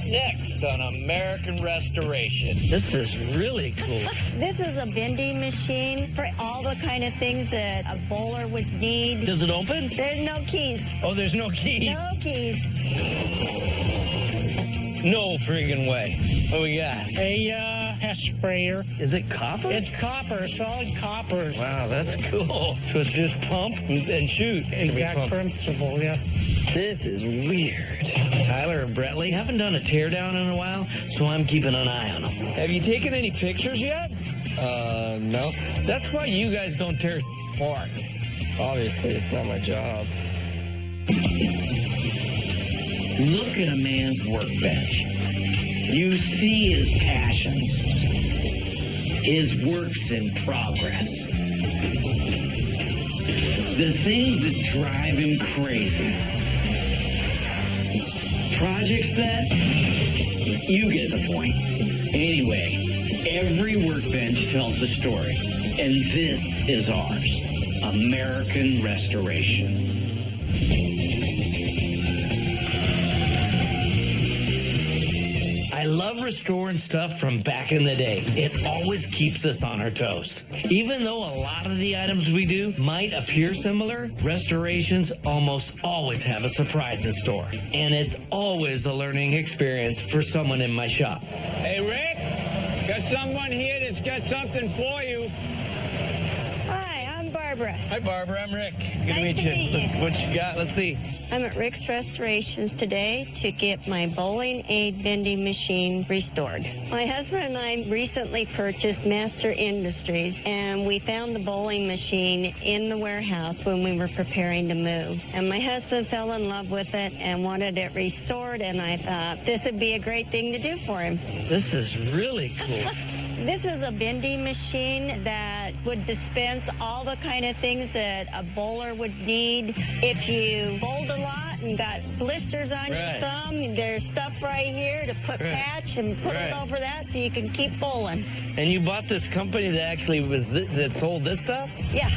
Next on American Restoration. This is really cool. This is a bending machine for all the kind of things that a bowler would need. Does it open? There's no keys. Oh, there's no keys. No keys. No friggin' way. What we got? A pest sprayer. Is it copper? It's copper, solid copper. Wow, that's cool. So it's just pump and shoot. Exact principle, yeah. This is weird. Tyler and Brettley haven't done a teardown in a while, so I'm keeping an eye on them. Have you taken any pictures yet? No. That's why you guys don't tear apart. Obviously, it's not my job. Look at a man's workbench. You see his passions, his works in progress, the things that drive him crazy. Projects that, you get the point. Anyway, every workbench tells a story, and this is ours, American Restoration. I love restoring stuff from back in the day. It always keeps us on our toes. Even though a lot of the items we do might appear similar, restorations almost always have a surprise in store. And it's always a learning experience for someone in my shop. Hey, Rick, got someone here that's got something for you. Hi, I'm Barbara. Hi, Barbara. I'm Rick. Good Nice to meet you. What you got? Let's see. I'm at Rick's Restorations today to get my bowling aid bending machine restored. My husband and I recently purchased Master Industries, and we found the bowling machine in the warehouse when we were preparing to move. And my husband fell in love with it and wanted it restored, and I thought this would be a great thing to do for him. This is really cool. This is a bending machine that would dispense all the kind of things that a bowler would need. If you bowled a lot and got blisters on your thumb, there's stuff right here to put patch and put it over that so you can keep bowling. And you bought this company that actually that sold this stuff? Yeah.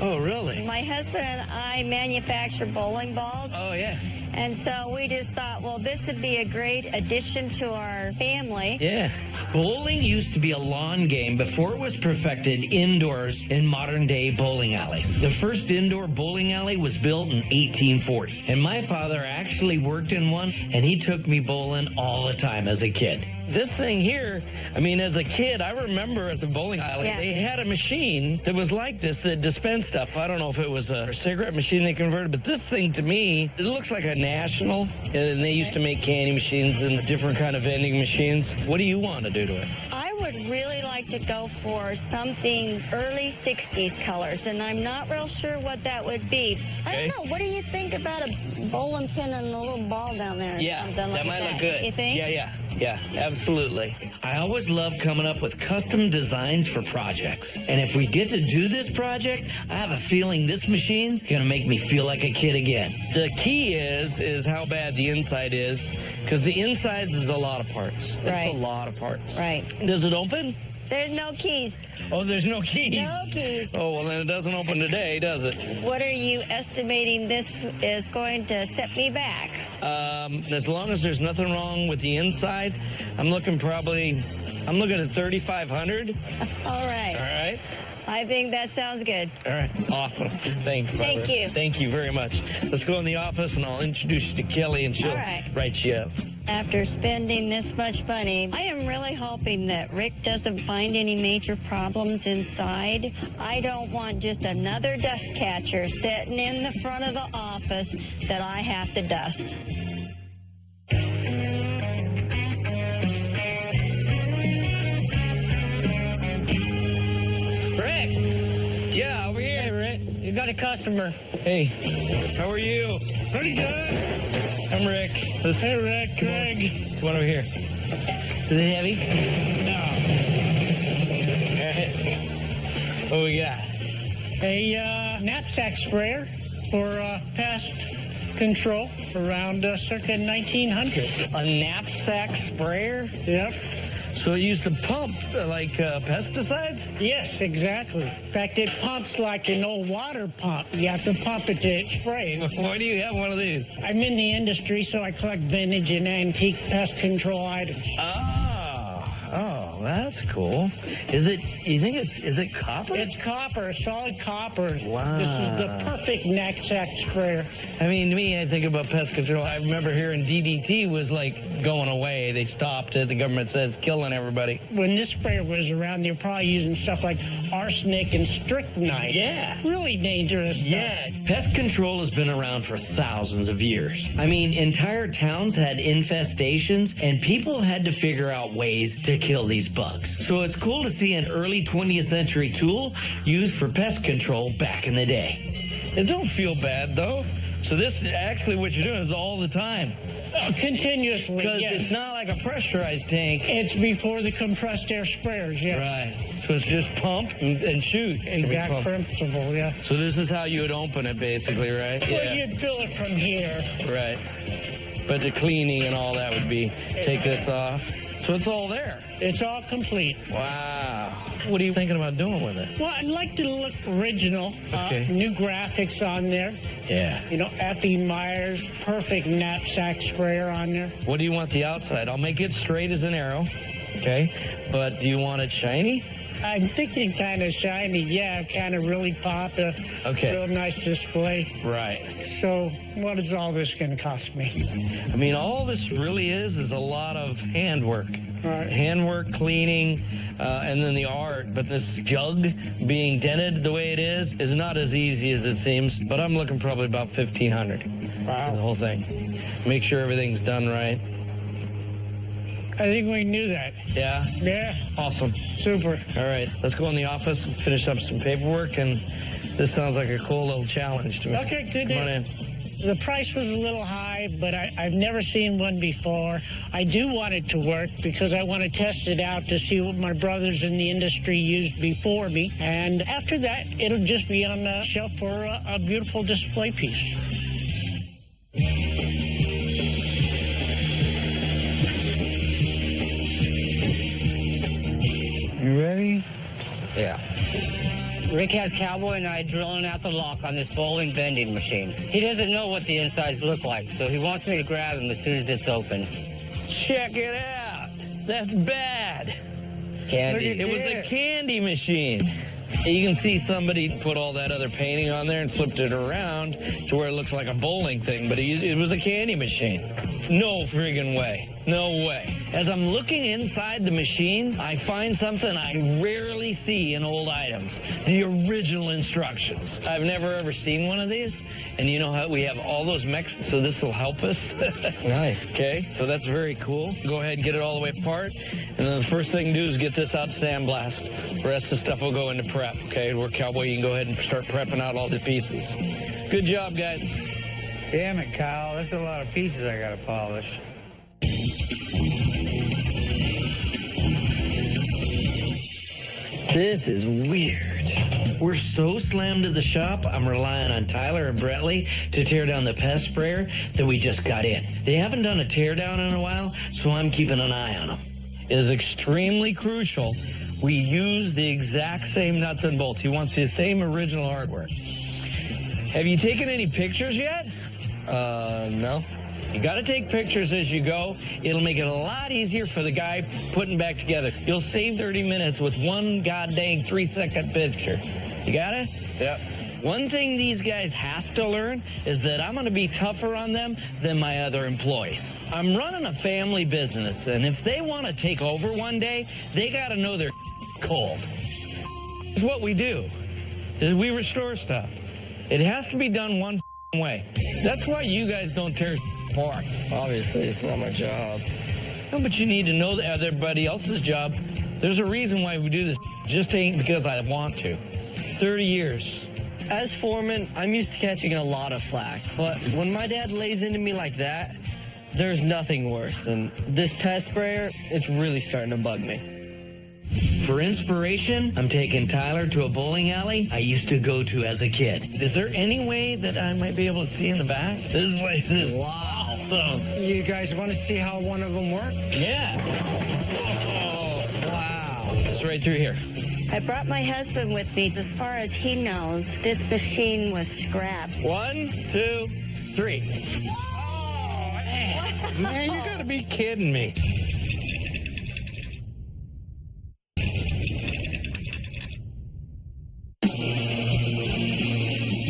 Oh, really? My husband and I manufacture bowling balls. Oh, yeah. And so we just thought, well, this would be a great addition to our family. Yeah. Bowling used to be a lawn game before it was perfected indoors in modern-day bowling alleys. The first indoor bowling alley was built in 1840, and my father actually worked in one, and he took me bowling all the time as a kid. This thing here, I mean, as a kid, I remember at the bowling alley, they had a machine that was like this that dispensed stuff. I don't know if it was a cigarette machine they converted, but this thing to me, it looks like a National, and they used to make candy machines and different kind of vending machines. What do you want to do to it? I would really like to go for something early 60s colors, and I'm not real sure what that would be. I don't know. What do you think about a bowling pin and a little ball down there? Yeah, something like that might look good. You think? Yeah, absolutely. I always love coming up with custom designs for projects. And if we get to do this project, I have a feeling this machine's going to make me feel like a kid again. The key is how bad the inside is, because the insides is a lot of parts. It's a lot of parts. Right. Does it open? There's no keys. Oh, there's no keys. No keys. Oh, well, then it doesn't open today, does it? What are you estimating this is going to set me back? As long as there's nothing wrong with the inside, I'm looking at 3,500. All right. All right. I think that sounds good. All right. Awesome. Thanks, Barbara. Thank you. Thank you very much. Let's go in the office, and I'll introduce you to Kelly, and she'll write you up. After spending this much money, I am really hoping that Rick doesn't find any major problems inside. I don't want just another dust catcher sitting in the front of the office that I have to dust. Rick! Yeah, over here. Hey, Rick, you got a customer. Hey, how are you? Pretty good. I'm Rick. Hey, Rick, Craig. Come on over here. Is it heavy? No. All right. What we got? A knapsack sprayer for pest control around circa 1900. A knapsack sprayer? Yep. So it used to pump like pesticides? Yes, exactly. In fact, it pumps like an old water pump. You have to pump it to spray. Why do you have one of these? I'm in the industry, so I collect vintage and antique pest control items. Oh, that's cool. Is it copper? It's copper, solid copper. Wow. This is the perfect knapsack sprayer. I mean, to me, I think about pest control. I remember hearing DDT was like going away. They stopped it. The government said it's killing everybody. When this sprayer was around, they were probably using stuff like arsenic and strychnine. Yeah. Really dangerous stuff. Yeah, pest control has been around for thousands of years. I mean, entire towns had infestations, and people had to figure out ways to kill these bugs. So it's cool to see an early 20th century tool used for pest control back in the day. It don't feel bad, though. So this, actually, what you're doing is all the time. Continuously, Because yes. it's not like a pressurized tank. It's before the compressed air sprayers, yes. Right. So it's just pump and shoot. Exact principle, yeah. So this is how you would open it, basically, right? Well, you'd fill it from here. Right. But the cleaning and all that would be, take this off. So it's all there. It's all complete. Wow. What are you thinking about doing with it? Well, I'd like to look original. Okay. New graphics on there. Yeah. You know, Effie Myers, perfect knapsack sprayer on there. What do you want the outside? I'll make it straight as an arrow. Okay. But do you want it shiny? I'm thinking kind of shiny, yeah, kind of really pop. Okay. Real nice display. Right. So what is all this going to cost me? I mean, all this really is a lot of handwork. Right. Handwork, cleaning, and then the art. But this jug being dented the way it is not as easy as it seems. But I'm looking probably about $1,500 for the whole thing. Make sure everything's done right. I think we knew that. Yeah? Yeah. Awesome. Super. All right, let's go in the office and finish up some paperwork. And this sounds like a cool little challenge to me. Okay, good. Come on in. The price was a little high, but I've never seen one before. I do want it to work because I want to test it out to see what my brothers in the industry used before me. And after that, it'll just be on the shelf for a beautiful display piece. You ready? Yeah. Rick has Cowboy and I drilling out the lock on this bowling vending machine. He doesn't know what the insides look like, so he wants me to grab him as soon as it's open. Check it out. That's bad. Candy. It was the candy machine. You can see somebody put all that other painting on there and flipped it around to where it looks like a bowling thing, but it was a candy machine. No friggin' way. No way. As I'm looking inside the machine, I find something I rarely see in old items. The original instructions. I've never ever seen one of these. And you know how we have all those mechs, so this will help us. Nice. Okay, so that's very cool. Go ahead and get it all the way apart. And then the first thing to do is get this out to sandblast. The rest of the stuff will go into prep, okay? Where Cowboy, you can go ahead and start prepping out all the pieces. Good job, guys. Damn it, Kyle. That's a lot of pieces I gotta polish. This is weird. We're so slammed at the shop, I'm relying on Tyler and Brettley to tear down the pest sprayer that we just got in. They haven't done a tear down in a while, so I'm keeping an eye on them. It is extremely crucial we use the exact same nuts and bolts. He wants the same original hardware. Have you taken any pictures yet? No. You got to take pictures as you go. It'll make it a lot easier for the guy putting back together. You'll save 30 minutes with one goddamn 3-second picture. You got it? Yep. One thing these guys have to learn is that I'm going to be tougher on them than my other employees. I'm running a family business, and if they want to take over one day, they got to know they're cold. It's what we do. We restore stuff. It has to be done one way. That's why you guys don't tear apart. Obviously, it's not my job. No, but you need to know that everybody else's job. There's a reason why we do this. Just ain't because I want to. 30 years. As foreman, I'm used to catching a lot of flack, but when my dad lays into me like that, there's nothing worse. And this pest sprayer, it's really starting to bug me. For inspiration, I'm taking Tyler to a bowling alley I used to go to as a kid. Is there any way that I might be able to see in the back? This place is Awesome. You guys want to see how one of them work? Yeah. Oh, wow. It's right through here. I brought my husband with me. As far as he knows, this machine was scrapped. 1, 2, 3. Man, you gotta be kidding me.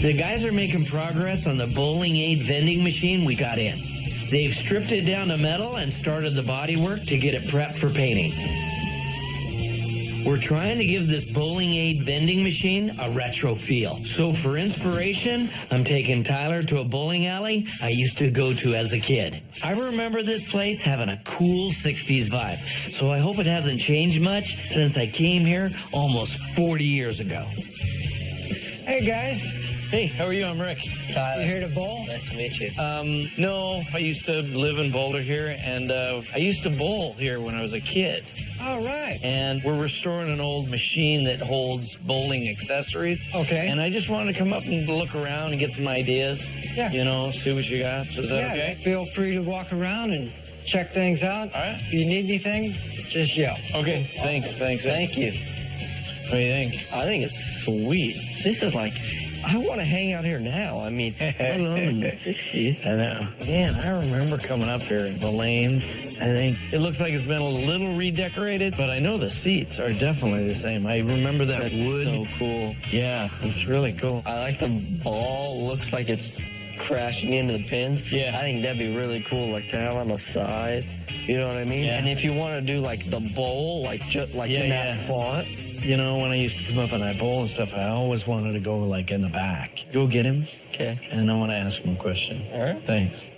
The guys are making progress on the bowling aid vending machine we got in. They've stripped it down to metal and started the bodywork to get it prepped for painting. We're trying to give this bowling aid vending machine a retro feel. So for inspiration, I'm taking Tyler to a bowling alley I used to go to as a kid. I remember this place having a cool 60s vibe, so I hope it hasn't changed much since I came here almost 40 years ago. Hey, guys. Hey, how are you? I'm Rick. You here to bowl? Nice to meet you. No, I used to live in Boulder here, and I used to bowl here when I was a kid. All right. And we're restoring an old machine that holds bowling accessories. Okay. And I just wanted to come up and look around and get some ideas. Yeah. You know, see what you got. So is that okay? Feel free to walk around and check things out. All right. If you need anything, just yell. Okay, thanks. Thank you. What do you think? I think it's sweet. This is like, I want to hang out here now. I mean, let alone in the 60s. I know. Man, I remember coming up here in the lanes. I think it looks like it's been a little redecorated, but I know the seats are definitely the same. I remember that That's wood. so cool. Yeah, it's really cool. I like the ball. Looks like it's crashing into the pins. Yeah. I think that'd be really cool, like to have on the side. You know what I mean? Yeah. And if you want to do like the bowl, like in that font. You know, when I used to come up and I bowl and stuff, I always wanted to go like in the back. Go get him. Okay. And I want to ask him a question. All right. Thanks.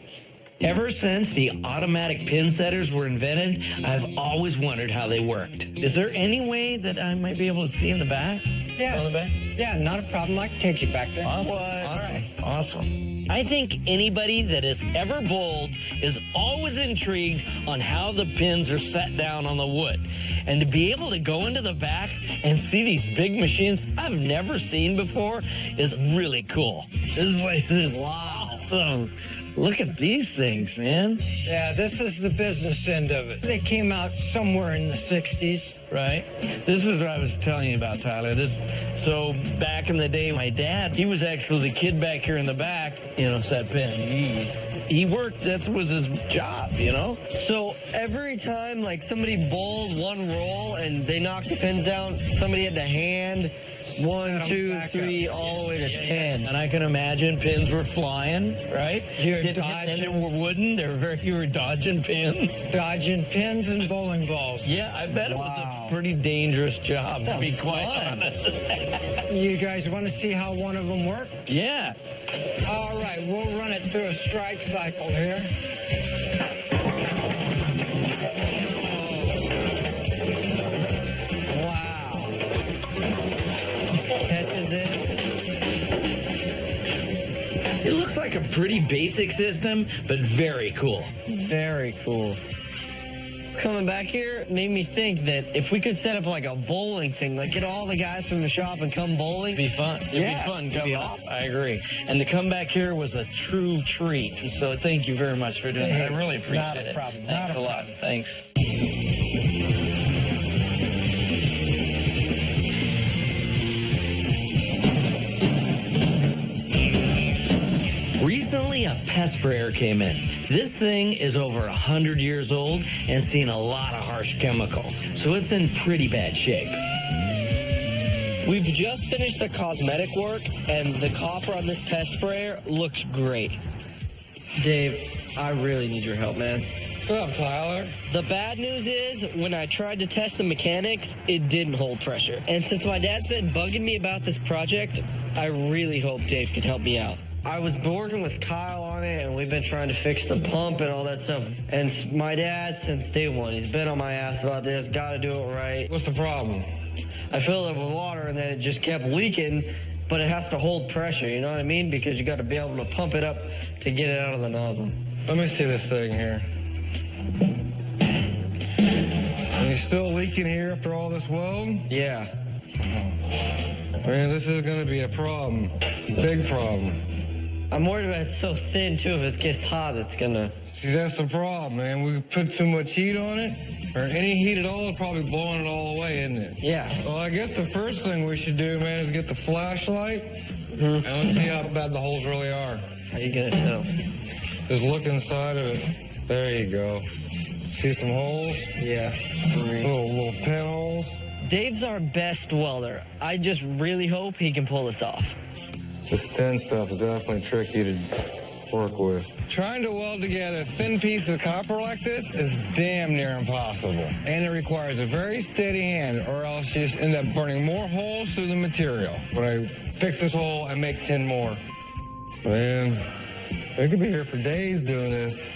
Ever since the automatic pin setters were invented, I've always wondered how they worked. Is there any way that I might be able to see in the back? Yeah. On the back? Yeah, not a problem. I can take you back there. Awesome. What? Awesome. Awesome. I think anybody that has ever bowled is always intrigued on how the pins are set down on the wood. And to be able to go into the back and see these big machines I've never seen before is really cool. This place is awesome. Look at these things, man. Yeah, this is the business end of it. They came out somewhere in the 60s. Right? This is what I was telling you about, Tyler. So back in the day, my dad, he was actually the kid back here in the back, you know, set pins. He worked, that was his job, you know? So every time like somebody bowled one roll and they knocked the pins down, somebody had to hand 1, 2, 3, all the way to 10. And I can imagine pins were flying, right? You're And dodging. they were wooden. You were dodging pins. Dodging pins and bowling balls. Yeah, I bet it was a pretty dangerous job, to be quite honest. You guys want to see how one of them work? Yeah. All right, we'll run it through a strike cycle here. Wow. Catches it. It looks like a pretty basic system, but very cool. Very cool. Coming back here made me think that if we could set up like a bowling thing, like get all the guys from the shop and come bowling. It'd be fun. It'd be fun coming up. awesome. I agree. And to come back here was a true treat. So thank you very much for doing that. I really appreciate Not a it. problem. Thanks Not a a lot. Thanks. Recently, a pest sprayer came in. This thing is over 100 years old and seen a lot of harsh chemicals, so it's in pretty bad shape. We've just finished the cosmetic work, and the copper on this pest sprayer looks great. Dave, I really need your help, man. What's up, Tyler? The bad news is, when I tried to test the mechanics, it didn't hold pressure. And since my dad's been bugging me about this project, I really hope Dave can help me out. I was working with Kyle on it, and we've been trying to fix the pump and all that stuff. And my dad, since day one, he's been on my ass about this, gotta do it right. What's the problem? I filled it with water, and then it just kept leaking, but it has to hold pressure, you know what I mean? Because you gotta be able to pump it up to get it out of the nozzle. Let me see this thing here. Are you still leaking here after all this welding? Yeah. Man, this is going to be a problem. Big problem. I'm worried about it's so thin, too. If it gets hot, it's gonna... See, that's the problem, man. We put too much heat on it, or any heat at all, it's probably blowing it all away, isn't it? Yeah. Well, I guess the first thing we should do, man, is get the flashlight, and let's see how bad the holes really are. How you gonna tell? Just look inside of it. There you go. See some holes? Yeah. Little pinholes. Dave's our best welder. I just really hope he can pull this off. This thin stuff is definitely tricky to work with. Trying to weld together a thin piece of copper like this is damn near impossible. And it requires a very steady hand, or else you just end up burning more holes through the material. When I fix this hole, I make 10 more. Man, I could be here for days doing this.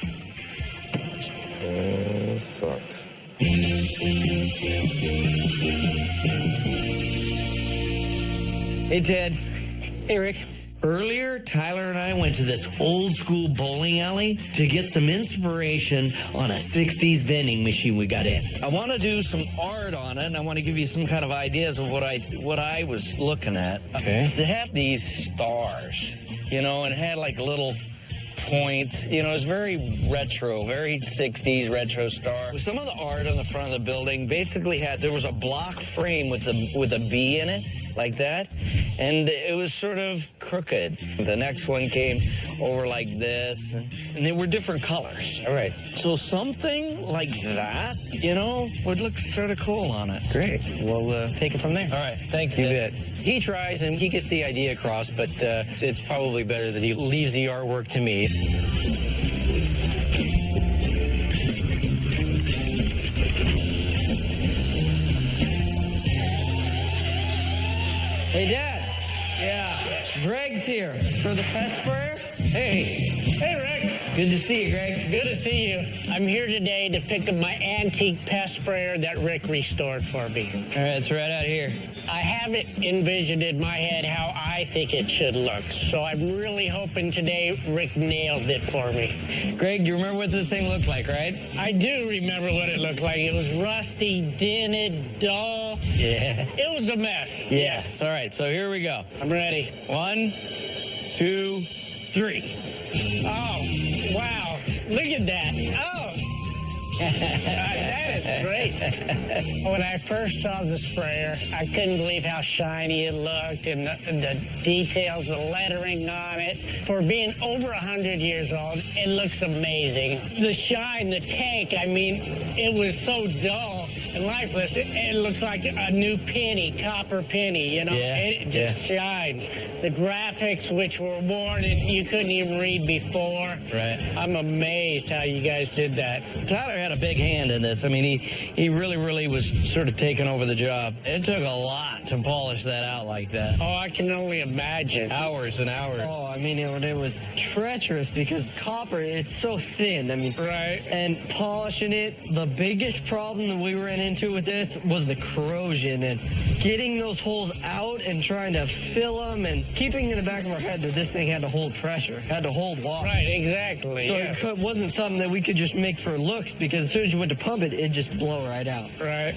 This sucks. Hey, Ted. Hey, Rick. Earlier, Tyler and I went to this old school bowling alley to get some inspiration on a 60s vending machine we got in. I want to do some art on it, and I want to give you some kind of ideas of what I was looking at. Okay. They had these stars, you know, and it had like little points. You know, it was very retro, very 60s retro star. Some of the art on the front of the building basically there was a block frame with a B in it, like that, and it was sort of crooked. The next one came over like this, and they were different colors. All right. So something like that, you know, would look sort of cool on it. Great. We'll take it from there. All right. Thanks, You Ted. bet. He tries and he gets the idea across, but it's probably better that he leaves the artwork to me. Hey, Dad. Yeah. Greg's here for the pest sprayer. Hey. Hey, Rick. Good to see you, Greg. Good to see you. I'm here today to pick up my antique pest sprayer that Rick restored for me. All right, it's right out here. I have it envisioned in my head how I think it should look. So I'm really hoping today Rick nailed it for me. Greg, you remember what this thing looked like, right? I do remember what it looked like. It was rusty, dented, dull. Yeah. It was a mess. Yes. All right, so here we go. I'm ready. 1, 2, 3. Oh, wow. Look at that. Oh. That is great. When I first saw the sprayer, I couldn't believe how shiny it looked and the details, the lettering on it. For being over 100 years old, it looks amazing. The shine, the tank, I mean, it was so dull and lifeless. It looks like a new penny, copper penny, you know? Yeah, It just shines. The graphics, which were worn and you couldn't even read before. Right. I'm amazed how you guys did that. Tyler had a big hand in this. I mean, he really was sort of taking over the job. It took a lot to polish that out like that. Oh, I can only imagine. Hours and hours. Oh, I mean, it was treacherous because copper, it's so thin. I mean, Right. And polishing it, the biggest problem that we ran into with this was the corrosion and getting those holes out and trying to fill them and keeping in the back of our head that this thing had to hold pressure, had to hold water. Right, exactly. So yes. it wasn't something that we could just make for looks because as soon as you went to pump it, it'd just blow right out. Right.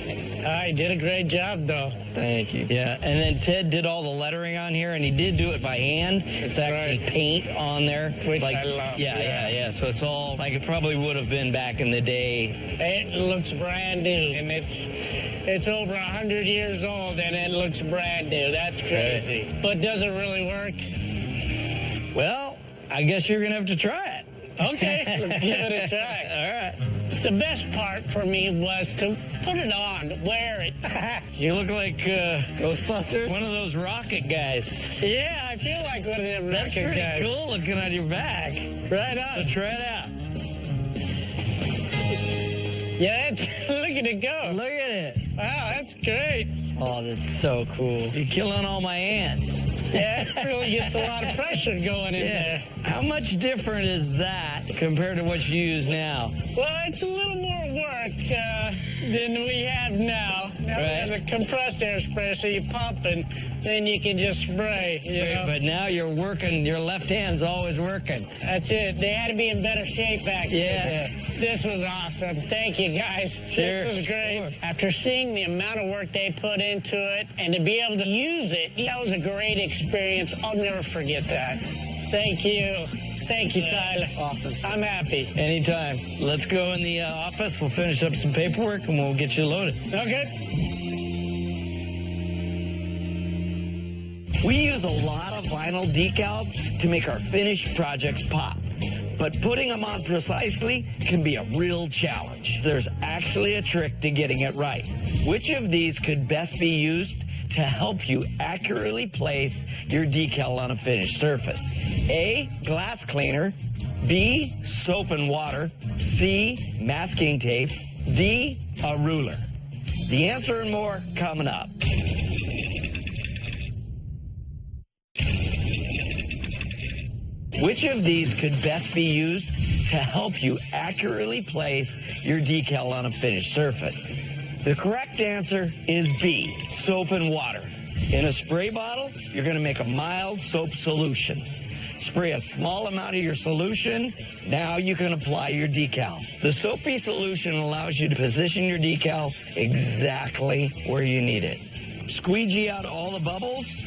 You did a great job, though. Thank you. Yeah, and then Ted did all the lettering on here, and he did do it by hand. It's actually Right. paint on there. Which like, I love. Yeah. So it's all like it probably would have been back in the day. It looks brand new, and it's over 100 years old, and it looks brand new. That's crazy. Right. But does it really work? Well, I guess you're going to have to try it. Okay, let's give it a try. All right. The best part for me was to put it on, wear it. You look like Ghostbusters? one of those rocket guys. Yeah, I feel like one of them That's rocket pretty guys. cool looking on your back. Right So on. try it out. Yeah, look at it go. Look at it. Wow, that's great. Oh, that's so cool. You're killing all my ants. Yeah, it really gets a lot of pressure going in there. How much different is that compared to what you use now? Well, it's a little more work than we have now. Now we have a compressed air sprayer, so you pump and then you can just spray. You know? But now you're working, your left hand's always working. That's it. They had to be in better shape back then. Yeah. This was awesome. Thank you, guys. Sure. This was great. After seeing the amount of work they put into it and to be able to use it, that was a great experience. I'll never forget that. Thank you. Thank you, Tyler. Awesome. I'm happy. Anytime. Let's go in the office. We'll finish up some paperwork and we'll get you loaded. Okay. We use a lot of vinyl decals to make our finished projects pop. But putting them on precisely can be a real challenge. There's actually a trick to getting it right. Which of these could best be used to help you accurately place your decal on a finished surface? A, glass cleaner. B, soap and water. C, masking tape. D, a ruler. The answer and more coming up. Which of these could best be used to help you accurately place your decal on a finished surface? The correct answer is B, soap and water. In a spray bottle, you're going to make a mild soap solution. Spray a small amount of your solution. Now you can apply your decal. The soapy solution allows you to position your decal exactly where you need it. Squeegee out all the bubbles.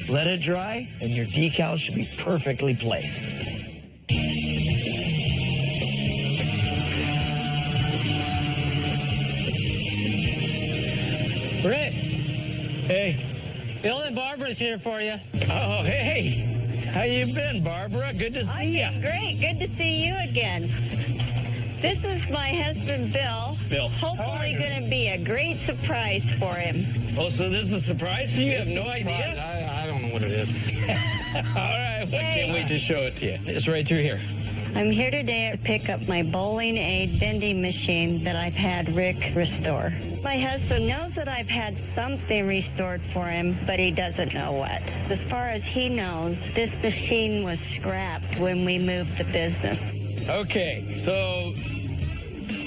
Let it dry, and your decal should be perfectly placed. Rick, Hey. Bill and Barbara's here for you. Oh, hey. How you been, Barbara? Good to see you. Great. Good to see you again. This is my husband, Bill. Bill. Hopefully going to be a great surprise for him. Oh, so this is a surprise for you? You have no idea? I don't know what it is. All right. Well, I can't wait to show it to you. It's right through here. I'm here today to pick up my bowling aid bending machine that I've had Rick restore. My husband knows that I've had something restored for him, but he doesn't know what. As far as he knows, this machine was scrapped when we moved the business. Okay, so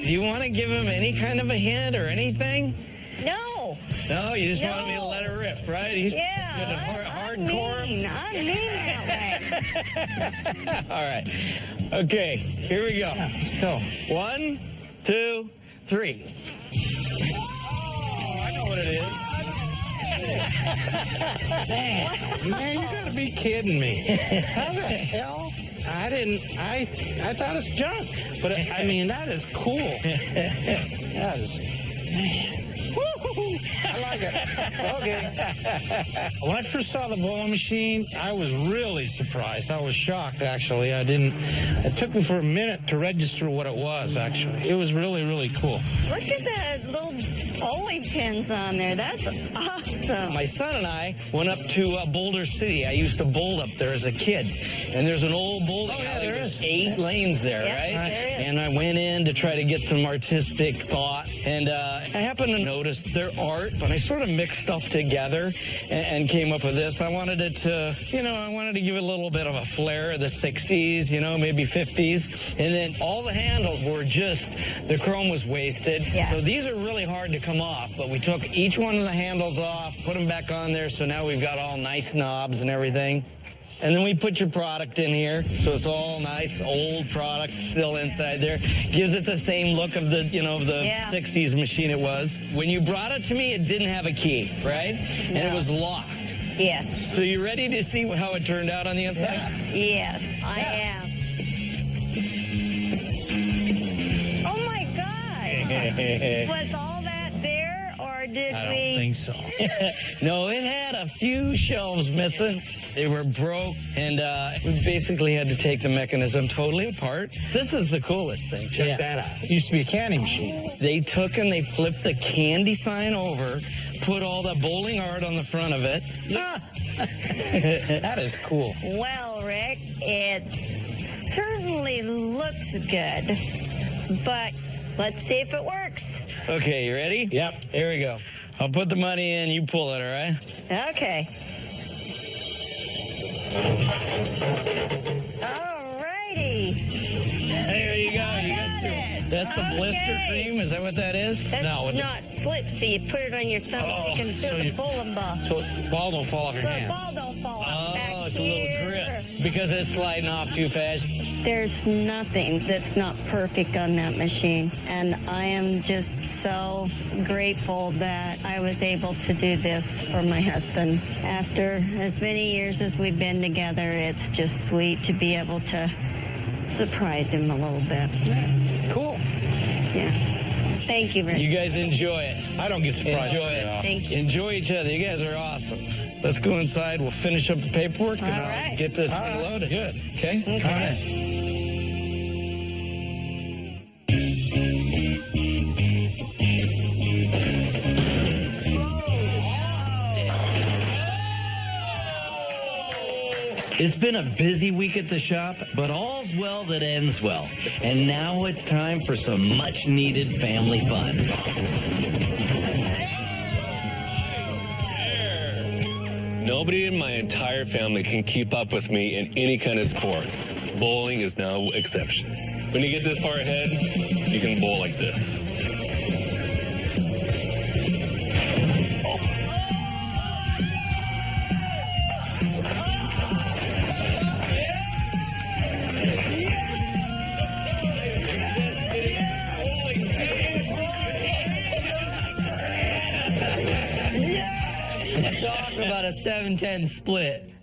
do you want to give him any kind of a hint or anything? No. No, you just No. wanted me to let it rip, right? He's Yeah. gonna I'm hardcore. mean. I'm mean that way. All right. Okay, here we go. Let's go. 1, 2, 3. Oh, I know what it is. Man, you gotta be kidding me. How the hell? I thought it's junk. But I mean, that is cool. That is, man. Woo-hoo-hoo. I like it. Okay. When I first saw the bowling machine, I was really surprised. I was shocked, actually. It took me for a minute to register what it was, actually. It was really, really cool. Look at that little bowling pins on there. That's awesome. My son and I went up to Boulder City. I used to bowl up there as a kid. And there's an old bowling alley with 8 lanes there, Yeah, right? there is. And I went in to try to get some artistic thoughts. And I happened to notice their art, but I sort of mixed stuff together and came up with this. I wanted it to, I wanted to give it a little bit of a flair of the 60s, maybe 50s. And then all the handles were the chrome was wasted. Yeah. So these are really hard to come off, but we took each one of the handles off, put them back on there, so now we've got all nice knobs and everything. And then we put your product in here, so it's all nice, old product still inside there. Gives it the same look of the 60s machine it was. When you brought it to me, it didn't have a key, right? No. And it was locked. Yes. So you ready to see how it turned out on the inside? Yes, I am. Oh my God! Was all that there, or did I we? don't think so. No, it had a few shelves missing. They were broke, and we basically had to take the mechanism totally apart. This is the coolest thing. Check that out. It used to be a candy machine. They took and they flipped the candy sign over, put all the bowling art on the front of it. That is cool. Well, Rick, it certainly looks good, but let's see if it works. Okay, you ready? Yep. Here we go. I'll put the money in, you pull it, all right? Okay. Alrighty. There you go. You got some. That's the blister Okay. cream. Is that what that is? That's No, it- not slip, so you put it on your thumb so you can so feel the you- bowling ball. So the ball don't fall off your So the hand. ball don't fall off. Oh, Back lost a little grip because it's sliding off too fast. There's nothing that's not perfect on that machine. And I am just so grateful that I was able to do this for my husband. After as many years as we've been together, it's just sweet to be able to surprise him a little bit. It's cool. Yeah. Thank you very much. You guys enjoy it. I don't get surprised. Enjoy it. Thank you. Enjoy each other. You guys are awesome. Let's go inside. We'll finish up the paperwork and All I'll right. get this All thing right. loaded. Good. Okay? Okay. All right. It's been a busy week at the shop, but all's well that ends well. And now it's time for some much-needed family fun. Nobody in my entire family can keep up with me in any kind of sport. Bowling is no exception. When you get this far ahead, you can bowl like this. Talk about a 7-10 split.